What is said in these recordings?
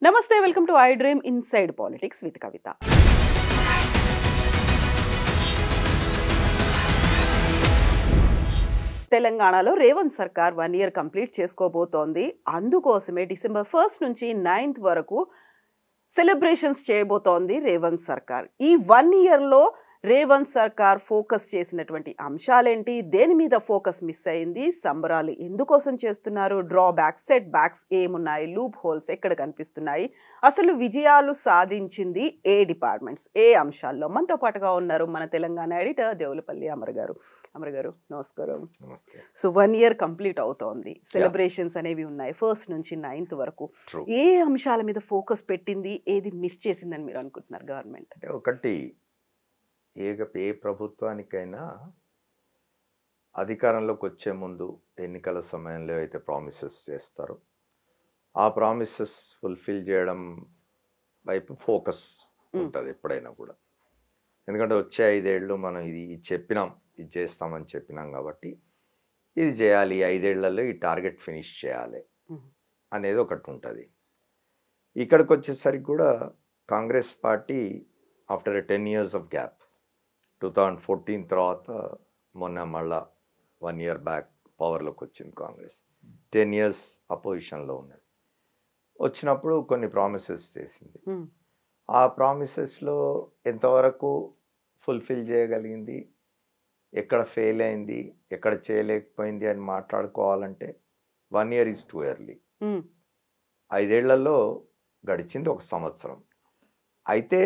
నమస్తే, welcome to I dream inside politics with Kavitha. తెలంగాణలో రేవంత్ సర్కార్ 1 year కంప్లీట్ చేసుకోబోతోంది. అందుకోసమే December 1st నుంచి 9th వరకు సెలబ్రేషన్స్ చేయబోతోంది రేవంత్ సర్కార్. ఈ 1 yearలో రేవంత్ సర్కార్ ఫోకస్ చేసినటువంటి అంశాలేంటి, దేని మీద ఫోకస్ మిస్ అయింది, సంబరాలు ఎందుకోసం చేస్తున్నారు, డ్రాబ్యాక్స్ సెట్ బ్యాక్స్ ఏమున్నాయి, లూప్ హోల్స్ ఎక్కడ కనిపిస్తున్నాయి, అసలు విజయాలు సాధించింది ఏ డిపార్ట్మెంట్స్, ఏ అంశాల్లో. మనతో పాటుగా ఉన్నారు మన తెలంగాణ ఎడిటర్ దేవులపల్లి అమర్ గారు. అమర్ గారు నమస్కారం. సో 1 year కంప్లీట్ అవుతోంది, సెలబ్రేషన్స్ అనేవి ఉన్నాయి 1st నుంచి 9th వరకు. ఏ అంశాల మీద ఫోకస్ పెట్టింది, ఏది మిస్ చేసిందని మీరు అనుకుంటున్నారు గవర్నమెంట్? ఒకటి, ఏ ప్రభుత్వానికైనా అధికారంలోకి వచ్చే ముందు ఎన్నికల సమయంలో అయితే ప్రామిసెస్ చేస్తారో ఆ ప్రామిసెస్ ఫుల్ఫిల్ చేయడం వైపు ఫోకస్ ఉంటుంది ఎప్పుడైనా కూడా. ఎందుకంటే వచ్చే 5 ఏళ్ళు మనం ఇది చెప్పినాం, ఇది చేస్తామని చెప్పినాం కాబట్టి ఇది చేయాలి, 5 ఏళ్లలో ఈ టార్గెట్ ఫినిష్ చేయాలి అనేది ఒకటి ఉంటుంది. ఇక్కడికి వచ్చేసరికి కూడా Congress party after 10 years of gap 2014 తర్వాత మొన్న మళ్ళా 1 year బ్యాక్ పవర్లోకి వచ్చింది కాంగ్రెస్. 10 years అపోజిషన్లో ఉన్నది. వచ్చినప్పుడు కొన్ని ప్రామిసెస్ చేసింది. ఆ ప్రామిసెస్లో ఎంతవరకు ఫుల్ఫిల్ చేయగలిగింది, ఎక్కడ ఫెయిల్ అయింది, ఎక్కడ చేయలేకపోయింది అని మాట్లాడుకోవాలంటే 1 year ఈజ్ టూ ఎర్లీ. 5 ఏళ్లలో గడిచింది 1 సంవత్సరం. అయితే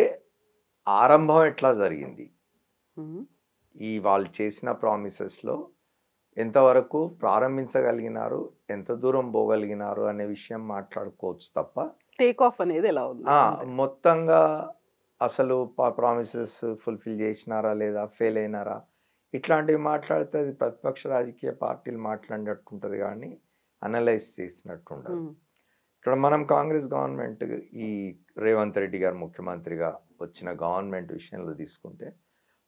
ఆరంభం ఎట్లా జరిగింది, ఈ వాళ్ళు చేసిన ప్రామిసెస్లో ఎంతవరకు ప్రారంభించగలిగినారు, ఎంత దూరం పోగలిగినారు అనే విషయం మాట్లాడుకోవచ్చు తప్ప టేక్ ఆఫ్ అనేది ఎలా ఉంది, మొత్తంగా అసలు ప్రామిసెస్ ఫుల్ఫిల్ చేసినారా లేదా, ఫెయిల్ అయినారా ఇట్లాంటివి మాట్లాడితే అది ప్రతిపక్ష రాజకీయ పార్టీలు మాట్లాడినట్టుంటుంది కానీ అనలైజ్ చేసినట్టు ఉండదు. ఇక్కడ మనం కాంగ్రెస్ గవర్నమెంట్, ఈ రేవంత్ రెడ్డి గారు ముఖ్యమంత్రిగా వచ్చిన గవర్నమెంట్ విషయంలో తీసుకుంటే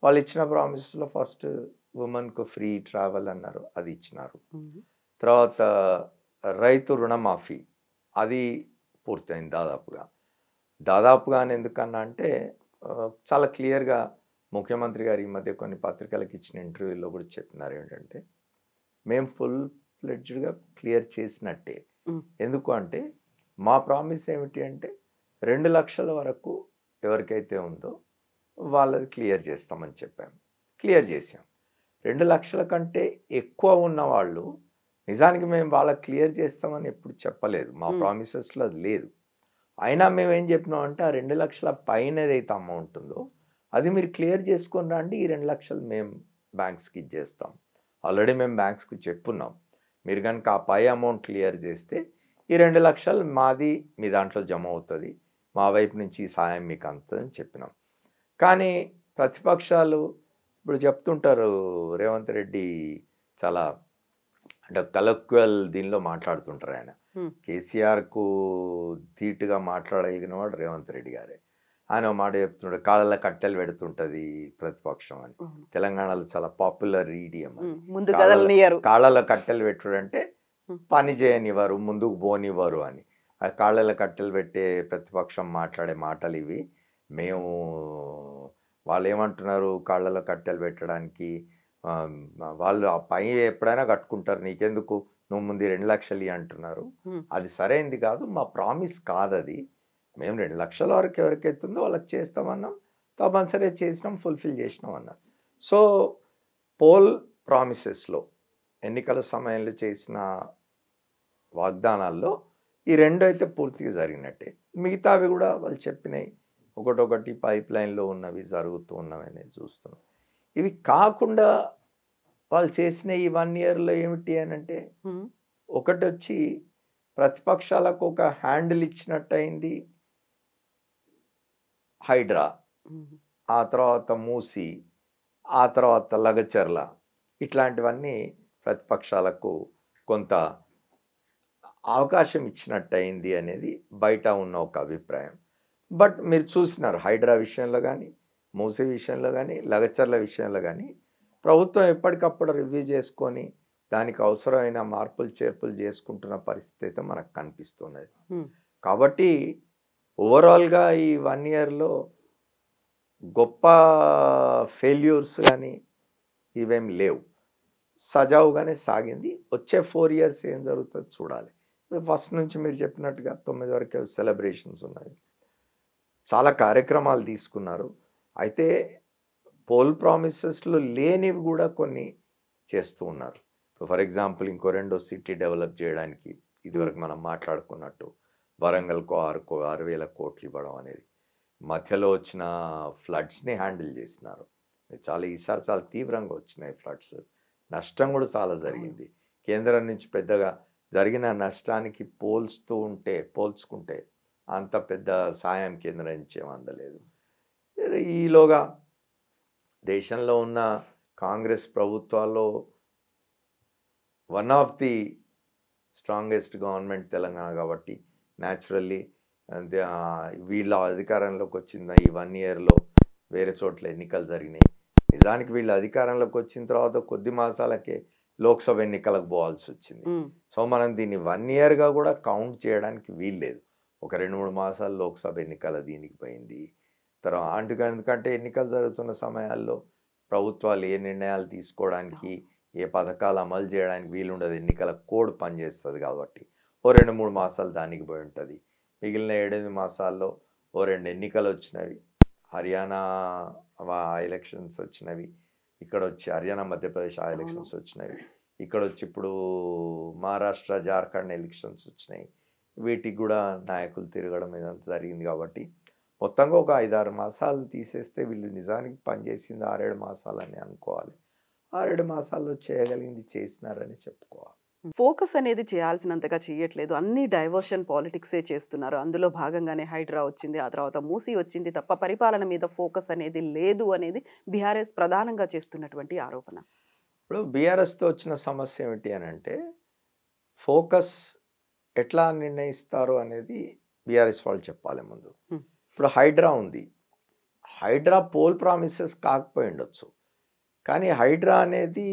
వాళ్ళు ఇచ్చిన ప్రామిసెస్లో ఫస్ట్ ఉమెన్కు ఫ్రీ ట్రావెల్ అన్నారు, అది ఇచ్చినారు. తర్వాత రైతు రుణమాఫీ అది పూర్తయింది దాదాపుగా ఎందుకన్నా అంటే చాలా క్లియర్గా ముఖ్యమంత్రి గారు ఈ మధ్య కొన్ని పత్రికలకు ఇచ్చిన ఇంటర్వ్యూలో కూడా చెప్పినారు ఏంటంటే మేము ఫుల్ ఫ్లెడ్జ్డ్గా క్లియర్ చేసినట్టే. ఎందుకు అంటే మా ప్రామిస్ ఏమిటి అంటే 2 లక్షల వరకు ఎవరికైతే ఉందో వాళ్ళది క్లియర్ చేస్తామని చెప్పాము, క్లియర్ చేసాం. 2 లక్షల కంటే ఎక్కువ ఉన్న వాళ్ళు నిజానికి మేము వాళ్ళకి క్లియర్ చేస్తామని ఎప్పుడు చెప్పలేదు, మా ప్రామిసెస్లో అది లేదు. అయినా మేము ఏం చెప్పినాం అంటే ఆ 2 లక్షల పైన ఏదైతే అమౌంట్ ఉందో అది మీరు క్లియర్ చేసుకొని రండి, ఈ 2 లక్షలు మేము బ్యాంక్స్కి ఇచ్చేస్తాం. ఆల్రెడీ మేము బ్యాంక్స్కి చెప్పున్నాం, మీరు కనుక ఆ పై అమౌంట్ క్లియర్ చేస్తే ఈ 2 లక్షలు మాది మీ దాంట్లో జమ అవుతుంది, మా వైపు నుంచి సాయం మీకు అందుతుందని చెప్పినాం. కానీ ప్రతిపక్షాలు ఇప్పుడు చెప్తుంటారు, రేవంత్ రెడ్డి చాలా అంటే కలెక్చువల్ దీనిలో మాట్లాడుతుంటారు. ఆయన కేసీఆర్కు ధీటుగా మాట్లాడగలిగిన వాడు రేవంత్ రెడ్డి గారే. ఆయన మాట చెప్తుంటాడు, కాళ్ళ కట్టెలు పెడుతుంటుంది ప్రతిపక్షం అని. తెలంగాణలో చాలా పాపులర్ ఈడియం. కాళ్ళలో కట్టెలు పెట్టుడు అంటే పని చేయనివ్వరు, ముందుకు పోనివ్వరు అని. ఆ కాళ్ళలో కట్టెలు పెట్టే ప్రతిపక్షం మాట్లాడే మాటలు ఇవి. మేము వాళ్ళు ఏమంటున్నారు, కాళ్ళలో కట్టెలు పెట్టడానికి వాళ్ళు ఆ పై ఎప్పుడైనా కట్టుకుంటారు, నీకెందుకు, నువ్వు ముందు 2 లక్షలు అంటున్నారు. అది సరైనది కాదు, మా ప్రామిస్ కాదు అది. మేము 2 లక్షల వరకు ఎవరికైతే ఉందో వాళ్ళకి చేస్తామన్నాం, తప్పనిసరిగా చేసినాం, ఫుల్ఫిల్ చేసినాం అన్నారు. సో పోల్ ప్రామిసెస్లో ఎన్నికల సమయంలో చేసిన వాగ్దానాల్లో ఈ 2 అయితే పూర్తిగా జరిగినట్టే. మిగతావి కూడా వాళ్ళు చెప్పినాయి ఒకటొకటి పైప్ లైన్లో ఉన్నవి, జరుగుతూ ఉన్నవి అనేది చూస్తున్నాం. ఇవి కాకుండా వాళ్ళు చేసిన ఈ 1 yearలో ఏమిటి అని అంటే ఒకటి వచ్చి ప్రతిపక్షాలకు ఒక హ్యాండిల్ ఇచ్చినట్టు అయింది హైడ్రా, ఆ తర్వాత మూసి, ఆ తర్వాత లగచర్ల, ఇట్లాంటివన్నీ ప్రతిపక్షాలకు కొంత అవకాశం ఇచ్చినట్టు అయింది అనేది బయట ఉన్న ఒక అభిప్రాయం. బట్ మీరు చూసినారు హైడ్రా విషయంలో కానీ, మూసీ విషయంలో కానీ, లగచర్ల విషయంలో కానీ ప్రభుత్వం ఎప్పటికప్పుడు రివ్యూ చేసుకొని దానికి అవసరమైన మార్పులు చేర్పులు చేసుకుంటున్న పరిస్థితి అయితే మనకు కనిపిస్తున్నది. కాబట్టి ఓవరాల్గా ఈ 1 ఇయర్లో గొప్ప ఫెయిల్యూర్స్ కానీ ఇవేం లేవు. సజావుగానే సాగింది. వచ్చే 4 ఇయర్స్ ఏం జరుగుతుందో చూడాలి. ఫస్ట్ నుంచి మీరు చెప్పినట్టుగా 9 వరకు సెలబ్రేషన్స్ ఉన్నాయి. చాలా కార్యక్రమాలు తీసుకున్నారు. అయితే పోల్ ప్రామిసెస్లో లేనివి కూడా కొన్ని చేస్తూ ఉన్నారు. ఫర్ ఎగ్జాంపుల్ ఇంకో 2 సిటీ డెవలప్ చేయడానికి ఇదివరకు మనం మాట్లాడుకున్నట్టు వరంగల్కు 6,000 కోట్లు ఇవ్వడం అనేది, మధ్యలో వచ్చిన ఫ్లడ్స్ని హ్యాండిల్ చేసినారు. ఈసారి చాలా తీవ్రంగా వచ్చినాయి ఫ్లడ్స్. నష్టం కూడా చాలా జరిగింది. కేంద్రం నుంచి పెద్దగా జరిగిన నష్టానికి పోల్చుకుంటే అంత పెద్ద సాయం కేంద్రం నుంచి ఏం అందలేదు. ఈలోగా దేశంలో ఉన్న కాంగ్రెస్ ప్రభుత్వాల్లో one of the strongest government Telangana కాబట్టి న్యాచురల్లీ వీళ్ళ అధికారంలోకి వచ్చింది ఈ 1 ఇయర్లో వేరే చోట్ల ఎన్నికలు జరిగినాయి. నిజానికి వీళ్ళు అధికారంలోకి వచ్చిన తర్వాత కొద్ది మాసాలకే లోక్సభ ఎన్నికలకు పోవాల్సి వచ్చింది. సో మనం దీన్ని 1 ఇయర్గా కూడా కౌంట్ చేయడానికి వీల్లేదు. ఒక 2-3 మాసాలు లోక్సభ ఎన్నికల దీనికి పోయింది. తర్వాత ఎందుకంటే ఎన్నికలు జరుగుతున్న సమయాల్లో ప్రభుత్వాలు ఏ నిర్ణయాలు తీసుకోవడానికి, ఏ పథకాలు అమలు చేయడానికి వీలుండదు. ఎన్నికల కోడ్ పనిచేస్తుంది కాబట్టి 2-3 మాసాలు దానికి పోయి ఉంటుంది. మిగిలిన 7-8 మాసాల్లో 2 ఎన్నికలు వచ్చినవి. హర్యానా ఎలక్షన్స్ వచ్చినవి, ఇక్కడ వచ్చి హర్యానా మధ్యప్రదేశ్ ఎలక్షన్స్ వచ్చినవి, ఇక్కడ వచ్చి ఇప్పుడు మహారాష్ట్ర జార్ఖండ్ ఎలక్షన్స్ వచ్చినాయి. వీటికి కూడా నాయకులు తిరగడం ఇదంతా జరిగింది. కాబట్టి మొత్తంగా ఒక 5-6 మాసాలు తీసేస్తే వీళ్ళు నిజానికి పనిచేసింది 6-7 మాసాలని అనుకోవాలి. 6-7 మాసాల్లో చేయగలిగింది చేసినారని చెప్పుకోవాలి. ఫోకస్ అనేది చేయాల్సినంతగా చేయట్లేదు. అన్ని డైవర్షన్ పాలిటిక్సే చేస్తున్నారు. అందులో భాగంగానే హైడ్రా వచ్చింది, ఆ తర్వాత మూసీ వచ్చింది తప్ప పరిపాలన మీద ఫోకస్ అనేది లేదు అనేది బీఆర్ఎస్ ప్రధానంగా చేస్తున్నటువంటి ఆరోపణ. ఇప్పుడు బీఆర్ఎస్తో వచ్చిన సమస్య ఏమిటి అని అంటే, ఫోకస్ ఎట్లా నిర్ణయిస్తారు అనేది బీఆర్ఎస్ వాళ్ళు చెప్పాలి ముందు. ఇప్పుడు హైడ్రా ఉంది. హైడ్రా పోల్ ప్రామిసెస్ కాకపోయి ఉండొచ్చు, కానీ హైడ్రా అనేది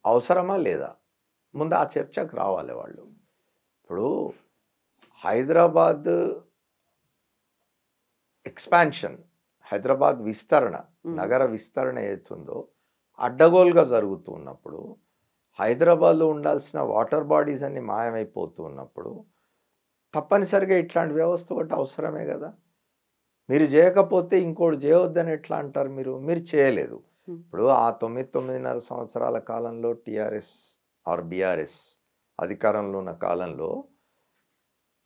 అవసరమా లేదా ముందు ఆ చర్చకు రావాలి వాళ్ళు. ఇప్పుడు హైదరాబాద్ ఎక్స్పాన్షన్, హైదరాబాద్ విస్తరణ, నగర విస్తరణ ఏతుందో అడ్డగోలుగా జరుగుతూ ఉన్నప్పుడు, హైదరాబాద్లో ఉండాల్సిన వాటర్ బాడీస్ అన్ని మాయమైపోతూ ఉన్నప్పుడు తప్పనిసరిగా ఇట్లాంటి వ్యవస్థ ఒకటి అవసరమే కదా. మీరు చేయకపోతే ఇంకోటి చేయవద్దని ఎట్లా అంటారు? మీరు చేయలేదు. ఇప్పుడు ఆ 9-9.5 సంవత్సరాల కాలంలో టీఆర్ఎస్ ఆర్ బీఆర్ఎస్ అధికారంలో ఉన్న కాలంలో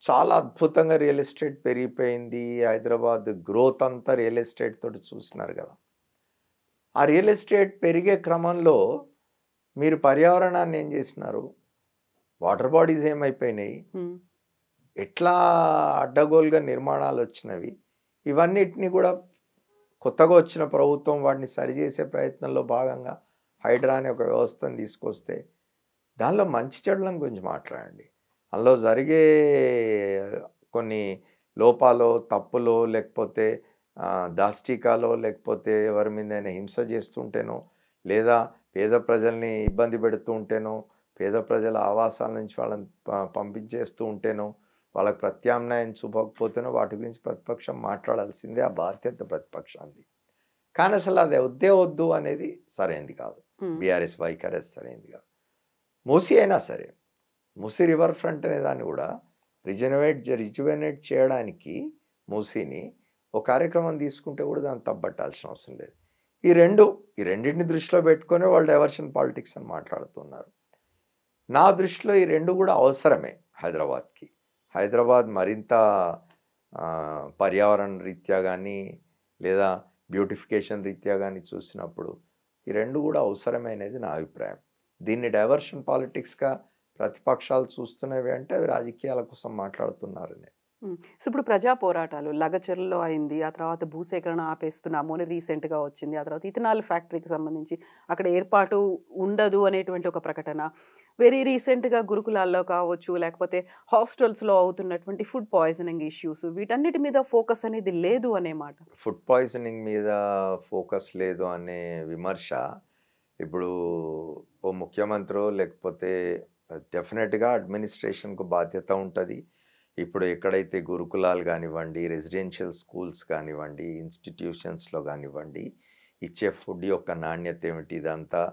చాలా అద్భుతంగా రియల్ ఎస్టేట్ పెరిగిపోయింది. హైదరాబాద్ గ్రోత్ అంతా రియల్ ఎస్టేట్ తోటి చూస్తున్నారు కదా. ఆ రియల్ ఎస్టేట్ పెరిగే క్రమంలో మీరు పర్యావరణాన్ని ఏం చేసినారు? వాటర్ బాడీస్ ఏమైపోయినాయి, ఎట్లా అడ్డగోలుగా నిర్మాణాలు వచ్చినవి, ఇవన్నిటిని కూడా కొత్తగా వచ్చిన ప్రభుత్వం వాటిని సరిచేసే ప్రయత్నంలో భాగంగా హైడ్రా అనే ఒక వ్యవస్థను తీసుకొస్తే దానిలో మంచి చెడులను గురించి మాట్లాడండి. అందులో జరిగే కొన్ని లోపాలో, తప్పులో, లేకపోతే దాష్టికాలో, లేకపోతే ఎవరి మీదైనా హింస చేస్తుంటేనో, లేదా పేద ప్రజల్ని ఇబ్బంది పెడుతూ ఉంటేనో, పేద ప్రజల ఆవాసాల నుంచి వాళ్ళని పంపించేస్తూ ఉంటేనో, వాళ్ళకి ప్రత్యామ్నాయం చూపకపోతేనో వాటి గురించి ప్రతిపక్షం మాట్లాడాల్సిందే. ఆ బాధ్యత ప్రతిపక్షాన్ని. కానీ అసలు అది వద్దు అనేది సరైనది కాదు. బీఆర్ఎస్ వైఖరి సరైనది కాదు. మూసీ అయినా సరే, మూసీ రివర్ ఫ్రంట్ అనే దాన్ని కూడా రిజువనేట్ చేయడానికి మూసీని ఒక కార్యక్రమం తీసుకుంటే కూడా దాన్ని తప్పట్టాల్సిన అవసరం లేదు. ఈ రెండింటిని దృష్టిలో పెట్టుకొని వాళ్ళు డైవర్షన్ పాలిటిక్స్ అని మాట్లాడుతున్నారు. నా దృష్టిలో ఈ రెండు కూడా అవసరమే హైదరాబాద్కి. హైదరాబాద్ మరింత పర్యావరణ రీత్యా కానీ లేదా బ్యూటిఫికేషన్ రీత్యా కానీ చూసినప్పుడు ఈ రెండు కూడా అవసరమైనది నా అభిప్రాయం. దీన్ని డైవర్షన్ పాలిటిక్స్గా ప్రతిపక్షాలు చూస్తున్నవి అంటే అవి రాజకీయాల కోసం మాట్లాడుతున్నారని. సో ఇప్పుడు ప్రజా పోరాటాలు లగచర్లలో అయింది, ఆ తర్వాత భూసేకరణ ఆపేస్తున్నాము అని రీసెంట్గా వచ్చింది, ఆ తర్వాత ఇథనాల్ ఫ్యాక్టరీకి సంబంధించి అక్కడ ఏర్పాటు ఉండదు అనేటువంటి ఒక ప్రకటన, వెరీ రీసెంట్గా గురుకులాల్లో కావచ్చు లేకపోతే హాస్టల్స్లో అవుతున్నటువంటి ఫుడ్ పాయిజనింగ్ ఇష్యూస్, వీటన్నిటి మీద ఫోకస్ అనేది లేదు అనే మాట. ఫుడ్ పాయిజనింగ్ మీద ఫోకస్ లేదు అనే విమర్శ ఇప్పుడు ఓ ముఖ్యమంత్రి లేకపోతే డెఫినెట్గా అడ్మినిస్ట్రేషన్కు బాధ్యత ఉంటుంది. ఇప్పుడు ఎక్కడైతే గురుకులాలు కానివ్వండి, రెసిడెన్షియల్ స్కూల్స్ కానివ్వండి, ఇన్స్టిట్యూషన్స్లో కానివ్వండి, ఇచ్చే ఫుడ్ యొక్క నాణ్యత ఏమిటి, ఇదంతా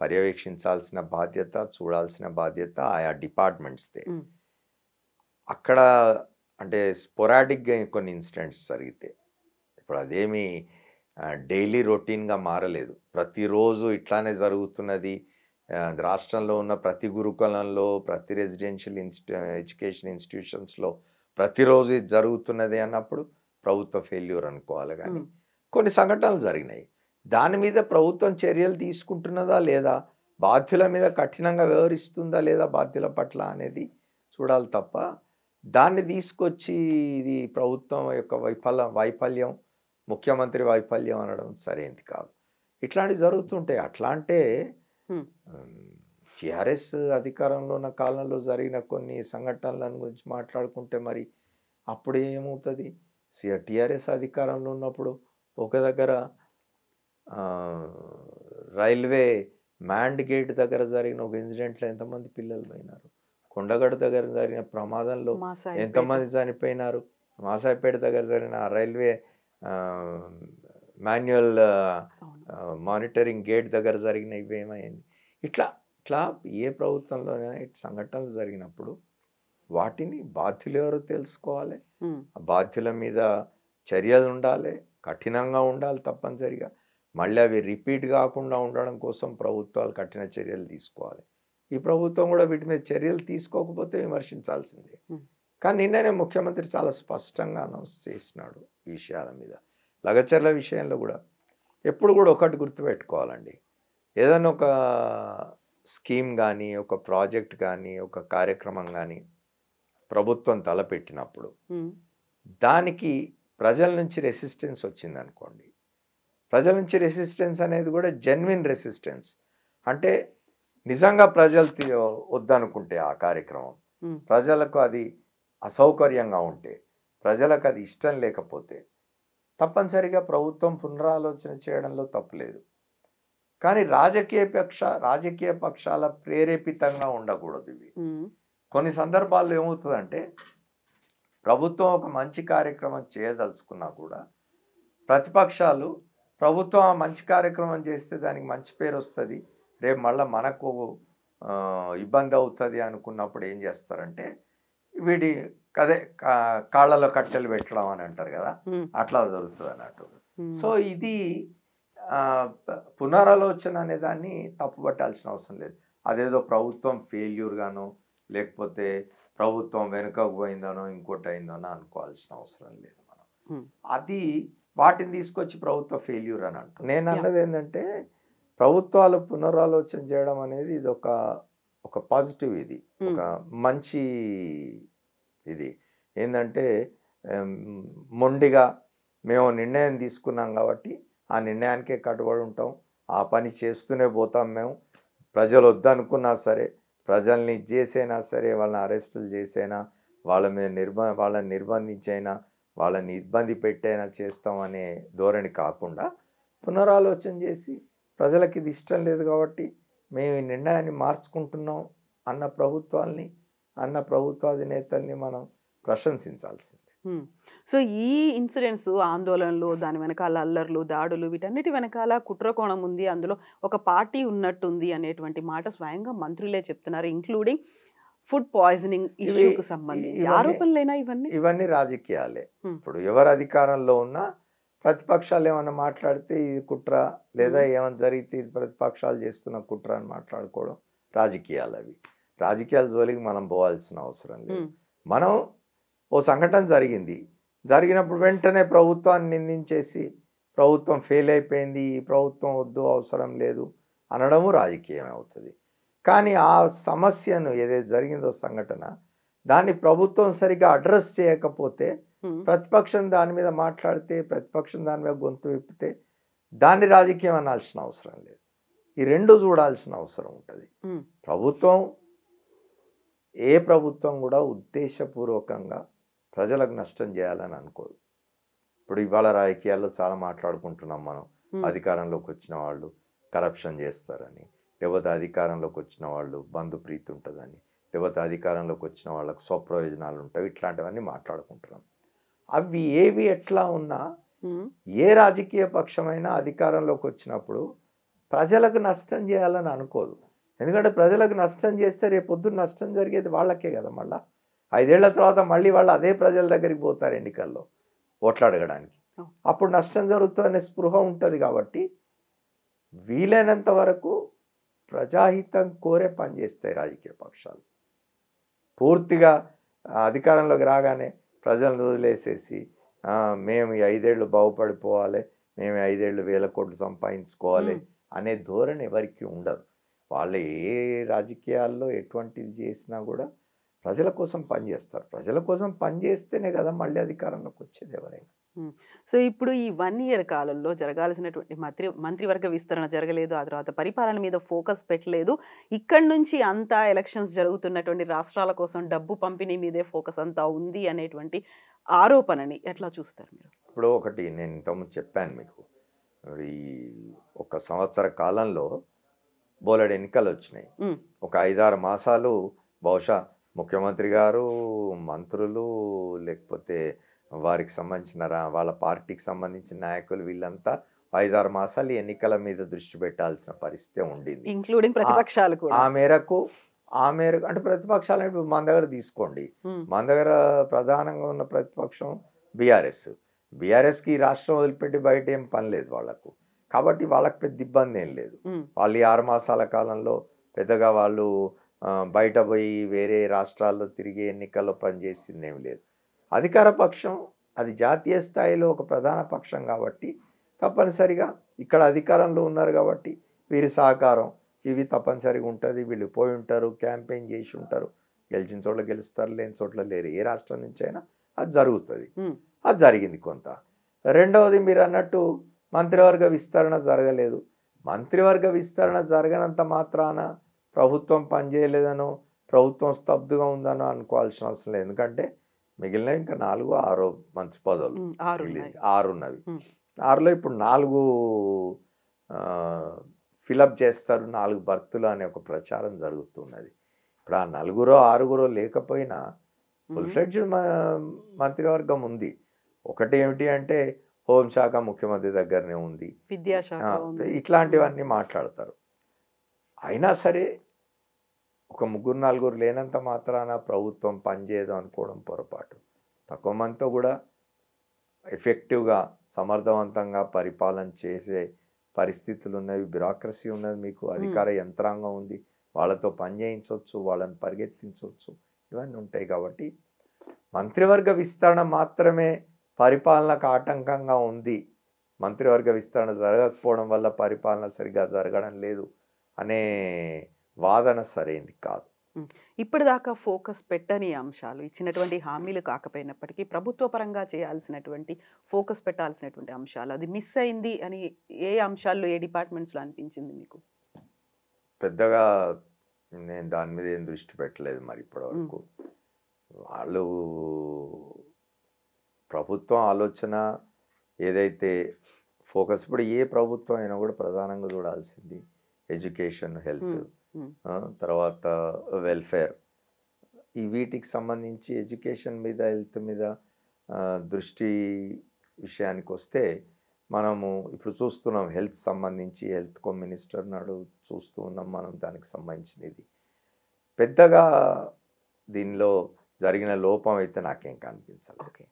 పర్యవేక్షించాల్సిన బాధ్యత, చూడాల్సిన బాధ్యత ఆయా డిపార్ట్మెంట్స్దే. అక్కడ అంటే స్పొరాడిక్గా కొన్ని ఇన్సిడెంట్స్ జరిగితే, ఇప్పుడు అదేమి డైలీ రొటీన్గా మారలేదు, ప్రతిరోజు ఇట్లానే జరుగుతున్నది. రాష్ట్రంలో ఉన్న ప్రతి గురుకులంలో, ప్రతి రెసిడెన్షియల్ ఎడ్యుకేషన్ ఇన్స్టిట్యూషన్స్లో ప్రతిరోజు ఇది జరుగుతున్నది అన్నప్పుడు ప్రభుత్వ ఫెయిల్యూర్ అనుకోవాలి. కానీ కొన్ని సంఘటనలు జరిగినాయి, దాని మీద ప్రభుత్వం చర్యలు తీసుకుంటున్నదా లేదా, బాధ్యుల మీద కఠినంగా వ్యవహరిస్తుందా లేదా బాధ్యుల పట్ల అనేది చూడాలి తప్ప, దాన్ని తీసుకొచ్చి ఇది ప్రభుత్వం యొక్క వైఫల్యం, ముఖ్యమంత్రి వైఫల్యం అనడం సరైనది కాదు. ఇట్లాంటివి జరుగుతుంటాయి. అట్లా అంటే టిఆర్ఎస్ అధికారంలో ఉన్న కాలంలో జరిగిన కొన్ని సంఘటనల గురించి మాట్లాడుకుంటే మరి అప్పుడు ఏమవుతుంది? టిఆర్ఎస్ అధికారంలో ఉన్నప్పుడు ఒక దగ్గర రైల్వే మ్యాండ్ గేట్ దగ్గర జరిగిన ఒక ఇన్సిడెంట్లో ఎంతమంది పిల్లలు పోయినారు, కొండగడ దగ్గర జరిగిన ప్రమాదంలో ఎంతమంది చనిపోయినారు, మాసాయిపేట దగ్గర జరిగిన రైల్వే మాన్యువల్ మానిటరింగ్ గేట్ దగ్గర జరిగిన ఇవేమైంది. ఇట్లా ఇట్లా ఏ ప్రభుత్వంలోనైనా ఇటు సంఘటనలు జరిగినప్పుడు వాటిని బాధ్యులు ఎవరో తెలుసుకోవాలి, ఆ బాధ్యుల మీద చర్యలు ఉండాలి, కఠినంగా ఉండాలి తప్పనిసరిగా. మళ్ళీ అవి రిపీట్ కాకుండా ఉండడం కోసం ప్రభుత్వాలు కఠిన చర్యలు తీసుకోవాలి. ఈ ప్రభుత్వం కూడా వీటి మీద చర్యలు తీసుకోకపోతే విమర్శించాల్సిందే. కానీ నిన్ననే ముఖ్యమంత్రి చాలా స్పష్టంగా అనౌన్స్ చేసినాడు ఈ విషయాల మీద. లగచర్ల విషయంలో కూడా ఎప్పుడు కూడా ఒకటి గుర్తుపెట్టుకోవాలండి, ఏదైనా ఒక స్కీమ్ కానీ, ఒక ప్రాజెక్ట్ కానీ, ఒక కార్యక్రమం కానీ ప్రభుత్వం తలపెట్టినప్పుడు దానికి ప్రజల నుంచి రెసిస్టెన్స్ వచ్చింది అనుకోండి, ప్రజల నుంచి రెసిస్టెన్స్ అనేది కూడా జెన్యున్ రెసిస్టెన్స్, అంటే నిజంగా ప్రజలు వద్దనుకుంటే ఆ కార్యక్రమం, ప్రజలకు అది అసౌకర్యంగా ఉంటే, ప్రజలకు అది ఇష్టం లేకపోతే తప్పనిసరిగా ప్రభుత్వం పునరాలోచన చేయడంలో తప్పులేదు. కానీ రాజకీయ పక్షాల ప్రేరేపితంగా ఉండకూడదు ఇవి. కొన్ని సందర్భాల్లో ఏమవుతుందంటే ప్రభుత్వం ఒక మంచి కార్యక్రమం చేయదలుచుకున్నా కూడా ప్రతిపక్షాలు ప్రభుత్వం ఆ మంచి కార్యక్రమం చేస్తే దానికి మంచి పేరు వస్తుంది, రేపు మళ్ళీ మనకు ఇబ్బంది అవుతుంది అనుకున్నప్పుడు ఏం చేస్తారంటే వీడి కదే కాళ్ళలో కట్టెలు పెట్టడం అని అంటారు కదా, అట్లా జరుగుతుంది అన్నట్టు. సో ఇది పునరాలోచన అనే దాన్ని తప్పుపట్టాల్సిన అవసరం లేదు. అదేదో ప్రభుత్వం ఫెయిల్యూర్ గానో లేకపోతే ప్రభుత్వం వెనుకకు పోయిందనో ఇంకోటి అయిందనో అనుకోవాల్సిన అవసరం లేదు మనం. అది వాటిని తీసుకొచ్చి ప్రభుత్వ ఫెయిల్యూర్ అని అంటాం. నేను అన్నది ఏంటంటే ప్రభుత్వాలు పునరాలోచన చేయడం అనేది ఇది ఒక పాజిటివ్, ఇది ఒక మంచి ఇది. ఏంటంటే మొండిగా మేము నిర్ణయం తీసుకున్నాం కాబట్టి ఆ నిర్ణయానికే కట్టుబడి ఉంటాం, ఆ పని చేస్తూనే పోతాం మేము. ప్రజలు వద్దనుకున్నా సరే, ప్రజల్ని చేసైనా సరే, వాళ్ళని అరెస్టులు చేసైనా, వాళ్ళని నిర్బంధించైనా, వాళ్ళని ఇబ్బంది పెట్టైనా చేస్తాం అనే ధోరణి కాకుండా పునరాలోచన చేసి ప్రజలకు ఇది ఇష్టం లేదు కాబట్టి మేము ఈ నిర్ణయాన్ని మార్చుకుంటున్నాం అన్న ప్రభుత్వాధినేతల్ని మనం ప్రశంసించాల్సిందే. సో ఈ ఇన్సిడెంట్స్, ఆందోళనలు, దాని వెనకాల అల్లర్లు, దాడులు, వీటన్నిటి వెనకాల కుట్రకోణం ఉంది, అందులో ఒక పార్టీ ఉన్నట్టుంది అనేటువంటి మాట స్వయంగా మంత్రులే చెప్తున్నారు, ఇంక్లూడింగ్ ఫుడ్ పాయిజనింగ్ ఇష్యూకి సంబంధించి ఆరోపణలేనా ఇవన్నీ రాజకీయాలే. ఇప్పుడు ఎవరు అధికారంలో ఉన్నా ప్రతిపక్షాలు ఏమన్నా మాట్లాడితే ఇది కుట్ర, లేదా ఏమైనా జరిగితే ఇది ప్రతిపక్షాలు చేస్తున్న కుట్ర అని మాట్లాడుకోవడం రాజకీయాలు. అవి రాజకీయాల జోలికి మనం పోవాల్సిన అవసరం లేదు. మనం ఓ సంఘటన జరిగినప్పుడు వెంటనే ప్రభుత్వాన్ని నిందించేసి ప్రభుత్వం ఫెయిల్ అయిపోయింది, ఈ ప్రభుత్వం వద్దు, అవసరం లేదు అనడము రాజకీయం అవుతుంది. కానీ ఆ సమస్యను ఏదైతే జరిగిందో సంఘటన, దాన్ని ప్రభుత్వం సరిగ్గా అడ్రస్ చేయకపోతే, ప్రతిపక్షం దాని మీద మాట్లాడితే, ప్రతిపక్షం దాని మీద గొంతు విప్పితే దాన్ని రాజకీయం అనాల్సిన అవసరం లేదు. ఈ రెండు చూడాల్సిన అవసరం ఉంటుంది. ఏ ప్రభుత్వం కూడా ఉద్దేశపూర్వకంగా ప్రజలకు నష్టం చేయాలని అనుకోదు. ఇప్పుడు ఇవాళ రాజకీయాల్లో చాలా మాట్లాడుకుంటున్నాం మనం, అధికారంలోకి వచ్చిన వాళ్ళు కరప్షన్ చేస్తారని, లేకపోతే అధికారంలోకి వచ్చిన వాళ్ళు బంధుప్రీతి ఉంటుందని, లేకపోతే అధికారంలోకి వచ్చిన వాళ్ళకు స్వప్రయోజనాలు ఉంటాయి, ఇట్లాంటివన్నీ మాట్లాడుకుంటున్నాం. అవి ఏవి ఎట్లా ఉన్నా ఏ రాజకీయ పక్షమైనా అధికారంలోకి వచ్చినప్పుడు ప్రజలకు నష్టం చేయాలని అనుకోదు. ఎందుకంటే ప్రజలకు నష్టం చేస్తే రేపు పొద్దున్న నష్టం జరిగేది వాళ్ళకే కదా. మళ్ళీ 5 ఏళ్ల తర్వాత మళ్ళీ వాళ్ళు అదే ప్రజల దగ్గరికి పోతారు ఎన్నికల్లో ఓట్లు అడగడానికి. అప్పుడు నష్టం జరుగుతుందనే స్పృహ ఉంటుంది. కాబట్టి వీలైనంత వరకు ప్రజాహితం కోరే పనిచేస్తాయి రాజకీయ పక్షాలు. పూర్తిగా అధికారంలోకి రాగానే ప్రజలను వదిలేసేసి మేము ఈ 5 ఏళ్ళు బాగుపడిపోవాలి, మేము 5 ఏళ్ళు వేల కోట్లు సంపాదించుకోవాలి అనే ధోరణి ఎవరికి ఉండదు. వాళ్ళు ఏ రాజకీయాల్లో ఎటువంటిది చేసినా కూడా ప్రజల కోసం పనిచేస్తారు. ప్రజల కోసం పనిచేస్తేనే కదా మళ్ళీ అధికారంలోకి వచ్చేది ఎవరైనా. సో ఇప్పుడు ఈ 1 ఇయర్ కాలంలో జరగాల్సినటువంటి మంత్రివర్గ విస్తరణ జరగలేదు, ఆ తర్వాత పరిపాలన మీద ఫోకస్ పెట్టలేదు. ఇక్కడి నుంచి అంతా ఎలక్షన్స్ జరుగుతున్నటువంటి రాష్ట్రాల కోసం డబ్బు పంపిణీ మీదే ఫోకస్ అంతా ఉంది అనేటువంటి ఆరోపణని ఎట్లా చూస్తారు మీరు? ఇప్పుడు ఒకటి నేను ఇంతకుముందు చెప్పాను మీకు, ఈ 1 సంవత్సర కాలంలో బోలెడు ఎన్నికలు వచ్చినాయి. ఒక 5-6 మాసాలు బహుశా ముఖ్యమంత్రి గారు, మంత్రులు, లేకపోతే వారికి సంబంధించిన వాళ్ళ పార్టీకి సంబంధించిన నాయకులు వీళ్ళంతా 5-6 మాసాలు ఎన్నికల మీద దృష్టి పెట్టాల్సిన పరిస్థితి ఉండింది, ఇంక్లూడింగ్ ప్రతిపక్షాలు కూడా. ఆ మేరకు అంటే ప్రతిపక్షాలు మన దగ్గర తీసుకోండి, మన దగ్గర ప్రధానంగా ఉన్న ప్రతిపక్షం బీఆర్ఎస్కి ఈ రాష్ట్రం వదిలిపెట్టి బయట ఏం పని లేదు వాళ్ళకు. కాబట్టి వాళ్ళకి పెద్ద ఇబ్బంది ఏం లేదు. వాళ్ళు ఈ 6 మాసాల కాలంలో పెద్దగా వాళ్ళు బయట పోయి వేరే రాష్ట్రాల్లో తిరిగి ఎన్నికల్లో పనిచేసింది ఏం లేదు. అధికార పక్షం అది జాతీయ స్థాయిలో ఒక ప్రధాన పక్షం కాబట్టి తప్పనిసరిగా ఇక్కడ అధికారంలో ఉన్నారు కాబట్టి వీరి సహకారం ఇవి తప్పనిసరిగా ఉంటుంది. వీళ్ళు పోయి ఉంటారు, క్యాంపెయిన్ చేసి ఉంటారు, గెలిచిన చోట్ల గెలుస్తారు, లేని చోట్ల లేరు. ఏ రాష్ట్రం నుంచి అయినా అది జరుగుతుంది. అది జరిగింది కొంత. రెండవది మీరు అన్నట్టు మంత్రివర్గ విస్తరణ జరగలేదు. మంత్రివర్గ విస్తరణ జరగనంత మాత్రాన ప్రభుత్వం పనిచేయలేదనో, ప్రభుత్వం స్తబ్దుగా ఉందనో అనుకోవాల్సిన అవసరం లేదు. ఎందుకంటే మిగిలిన ఇంకా 4-6 మంత్రి పదవులు 6 ఉన్నవి. 6లో ఇప్పుడు 4 ఫిలప్ చేస్తారు, 4 భర్తులు అనే ఒక ప్రచారం జరుగుతున్నది. ఇప్పుడు ఆ 4-6 లేకపోయినా ఫుల్ ఫ్లెడ్జ్డ్ మంత్రివర్గం ఉంది. ఒకటి ఏమిటి అంటే హోంశాఖ ముఖ్యమంత్రి దగ్గరనే ఉంది, విద్యాశాఖ, ఇట్లాంటివన్నీ మాట్లాడతారు. అయినా సరే ఒక 3-4 లేనంత మాత్రాన ప్రభుత్వం పనిచేయదు అనుకోవడం పొరపాటు. తక్కువ మందితో కూడా ఎఫెక్టివ్గా సమర్థవంతంగా పరిపాలన చేసే పరిస్థితులు ఉన్నవి, బ్యూరోక్రసీ ఉన్నది, మీకు అధికార యంత్రాంగం ఉంది, వాళ్ళతో పని చేయించవచ్చు, వాళ్ళని పరిగెత్తించవచ్చు, ఇవన్నీ ఉంటాయి. కాబట్టి మంత్రివర్గ విస్తరణ మాత్రమే పరిపాలనకు ఆటంకంగా ఉంది, మంత్రివర్గ విస్తరణ జరగకపోవడం వల్ల పరిపాలన సరిగా జరగడం లేదు అనే వాదన సరైంది కాదు. ఇప్పటిదాకా ఫోకస్ పెట్టని అంశాలు, ఇచ్చినటువంటి హామీలు కాకపోయినప్పటికీ ప్రభుత్వ పరంగా చేయాల్సినటువంటి ఫోకస్ పెట్టాల్సినటువంటి అంశాలు అది మిస్ అయింది అని ఏ అంశాల్లో, ఏ డిపార్ట్మెంట్స్లో అనిపించింది మీకు? పెద్దగా నేను దాని మీద ఏం దృష్టి పెట్టలేదు. మరి ఇప్పటివరకు వాళ్ళు ప్రభుత్వం ఆలోచన ఏదైతే ఫోకస్, ఇప్పుడు ఏ ప్రభుత్వం అయినా కూడా ప్రధానంగా చూడాల్సింది ఎడ్యుకేషన్, హెల్త్, తర్వాత వెల్ఫేర్, ఈ వీటికి సంబంధించి ఎడ్యుకేషన్ మీద, హెల్త్ మీద దృష్టి విషయానికి వస్తే మనము ఇప్పుడు చూస్తున్నాం హెల్త్ సంబంధించి హెల్త్ మినిస్టర్ నాడు చూస్తూ ఉన్నాం మనం. దానికి సంబంధించినది పెద్దగా దీనిలో జరిగిన లోపం అయితే నాకేం కనిపించలేదు. ఓకే.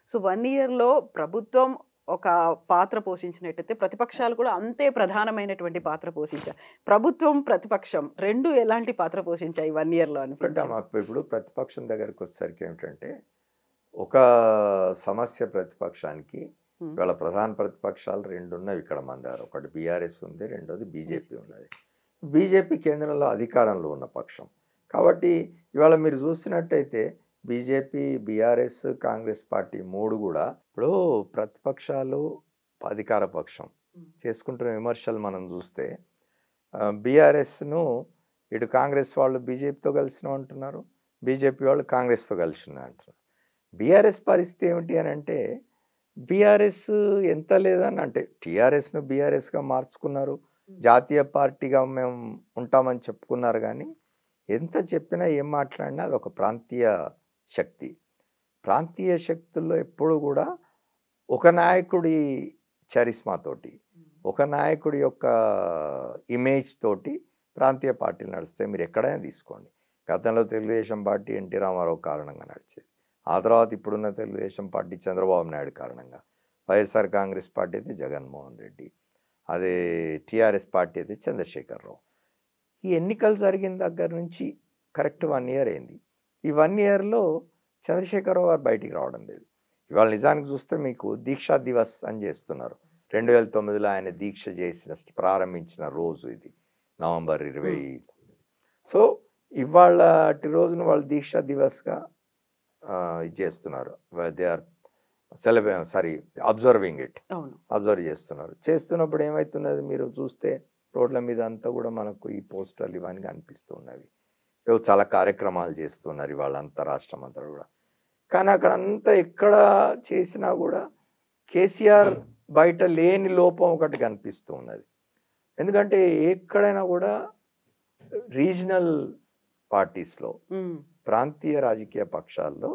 సో 1 ఇయర్లో ప్రభుత్వం ఒక పాత్ర పోషించినట్టయితే ప్రతిపక్షాలు కూడా అంతే ప్రధానమైనటువంటి పాత్ర పోషించాయి. ప్రభుత్వం, ప్రతిపక్షం రెండు ఎలాంటి పాత్ర పోషించాయి 1 ఇయర్లో అనుకుంటాం. ఇప్పుడు ప్రతిపక్షం దగ్గరికి వచ్చేసరికి ఏమిటంటే ఒక సమస్య ప్రతిపక్షానికి ఇవాళ ప్రధాన ప్రతిపక్షాలు 2 ఉన్నవి ఇక్కడ మన దగ్గర. ఒకటి బీఆర్ఎస్ ఉంది, రెండోది బీజేపీ ఉన్నది. బీజేపీ కేంద్రంలో అధికారంలో ఉన్న పక్షం కాబట్టి ఇవాళ మీరు చూసినట్టయితే బీజేపీ, బీఆర్ఎస్, కాంగ్రెస్ పార్టీ 3 కూడా ఇప్పుడు ప్రతిపక్షాలు అధికార పక్షం చేసుకుంటున్న విమర్శలు మనం చూస్తే బీఆర్ఎస్ను ఇటు కాంగ్రెస్ వాళ్ళు బీజేపీతో కలిసిన అంటున్నారు, బీజేపీ వాళ్ళు కాంగ్రెస్తో కలిసిన అంటున్నారు. బీఆర్ఎస్ పరిస్థితి ఏమిటి అని అంటే బీఆర్ఎస్ ఎంత లేదని అంటే టీఆర్ఎస్ను బీఆర్ఎస్గా మార్చుకున్నారు, జాతీయ పార్టీగా మేము ఉంటామని చెప్పుకున్నారు. కానీ ఎంత చెప్పినా ఏం మాట్లాడినా అది ఒక ప్రాంతీయ శక్తి. ప్రాంతీయ శక్తుల్లో ఎప్పుడు కూడా ఒక నాయకుడి చరిస్మాతోటి, ఒక నాయకుడి యొక్క ఇమేజ్ తోటి ప్రాంతీయ పార్టీలు నడుస్తాయి. మీరు ఎక్కడైనా తీసుకోండి. గతంలో తెలుగుదేశం పార్టీ ఎన్టీ రామారావు కారణంగా నడిచేది. ఆ తర్వాత ఇప్పుడున్న తెలుగుదేశం పార్టీ చంద్రబాబు నాయుడు కారణంగా, వైఎస్ఆర్ కాంగ్రెస్ పార్టీ అయితే జగన్మోహన్ రెడ్డి, అదే టీఆర్ఎస్ పార్టీ అయితే చంద్రశేఖరరావు. ఈ ఎన్నికలు జరిగిన దగ్గర నుంచి కరెక్ట్ 1 ఇయర్ అయింది. ఈ 1 ఇయర్లో చంద్రశేఖరరావు గారు బయటికి రావడం లేదు. ఇవాళ నిజానికి చూస్తే మీకు దీక్షా దివస్ అని చేస్తున్నారు. 2009లో ఆయన దీక్ష చేసిన ప్రారంభించిన రోజు ఇది, నవంబర్ 29. సో ఇవాళటి రోజున వాళ్ళు దీక్షా దివస్గా ఇది చేస్తున్నారు. They are observing it, observe చేస్తున్నారు. చేస్తున్నప్పుడు ఏమవుతున్నది మీరు చూస్తే రోడ్ల మీద అంతా కూడా మనకు ఈ పోస్టర్లు ఇవన్నీ కనిపిస్తున్నవి. చాలా కార్యక్రమాలు చేస్తున్నారు ఇవాళ అంతా రాష్ట్రం అంతా కూడా. కానీ అక్కడ అంతా ఎక్కడ చేసినా కూడా కేసీఆర్ బయట లేని లోపం ఒకటి కనిపిస్తూ ఉన్నది. ఎందుకంటే ఎక్కడైనా కూడా రీజనల్ పార్టీస్లో, ప్రాంతీయ రాజకీయ పక్షాల్లో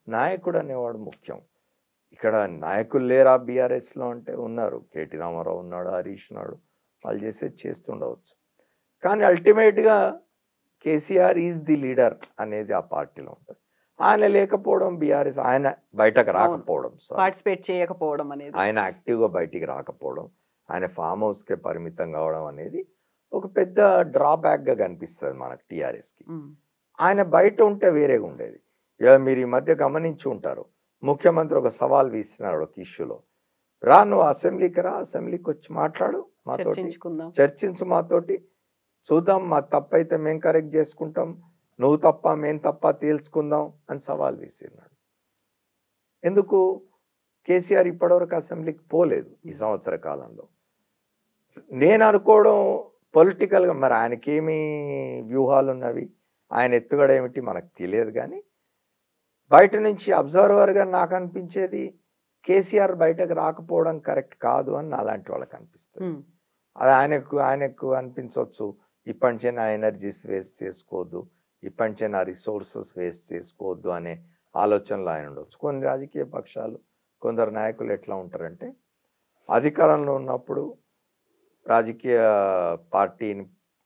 నాయకుడు అనేవాడు ముఖ్యం. ఇక్కడ నాయకులు లేరా బీఆర్ఎస్లో అంటే ఉన్నారు. కేటీ రామారావు ఉన్నాడు, హరీష్ ఉన్నాడు, వాళ్ళు చేస్తుండవచ్చు. కానీ అల్టిమేట్గా కేసీఆర్ ఈజ్ ది లీడర్ అనేది ఆ పార్టీలో ఉంటుంది. ఆయన లేకపోవడం, బీఆర్ఎస్ ఆయన బయటకు రాకపోవడం, పార్టిసిపేట్ చేయకపోవడం అనేది, ఆయన యాక్టివ్గా బయటికి రాకపోవడం, ఆయన ఫామ్ హౌస్కే పరిమితం కావడం అనేది ఒక పెద్ద డ్రాబ్యాక్గా కనిపిస్తుంది మనకు టీఆర్ఎస్కి. ఆయన బయట ఉంటే వేరేగా ఉండేది. ఇలా మీరు ఈ మధ్య గమనించి ఉంటారు, ముఖ్యమంత్రి ఒక సవాల్ వీసినాడు ఒక ఇష్యూలో, రా నువ్వు అసెంబ్లీకి రా, అసెంబ్లీకి వచ్చి మాట్లాడు, మాతో చర్చించు, మాతోటి చూద్దాం, మా తప్పు అయితే మేము కరెక్ట్ చేసుకుంటాం, నువ్వు తప్ప మేము తప్ప తేల్చుకుందాం అని సవాల్ విసిరినాడు. ఎందుకు కేసీఆర్ ఇప్పటివరకు అసెంబ్లీకి పోలేదు ఈ సంవత్సర కాలంలో. నేను అనుకోవడం పొలిటికల్గా మరి ఆయనకేమీ వ్యూహాలు ఉన్నవి, ఆయన ఎత్తుగడ ఏమిటి మనకు తెలియదు. కానీ బయట నుంచి అబ్జర్వర్గా నాకు అనిపించేది కేసీఆర్ బయటకు రాకపోవడం కరెక్ట్ కాదు అని అలాంటి వాళ్ళకి అనిపిస్తుంది. అది ఆయనకు అనిపించవచ్చు, ఇప్పటి నుంచే నా ఎనర్జీస్ వేస్ట్ చేసుకోవద్దు, ఇప్పటి నుంచే నా రిసోర్సెస్ వేస్ట్ చేసుకోవద్దు అనే ఆలోచనలు ఆయన ఉండొచ్చు. కొన్ని రాజకీయ పక్షాలు, కొందరు నాయకులు ఎట్లా ఉంటారంటే అధికారంలో ఉన్నప్పుడు రాజకీయ పార్టీని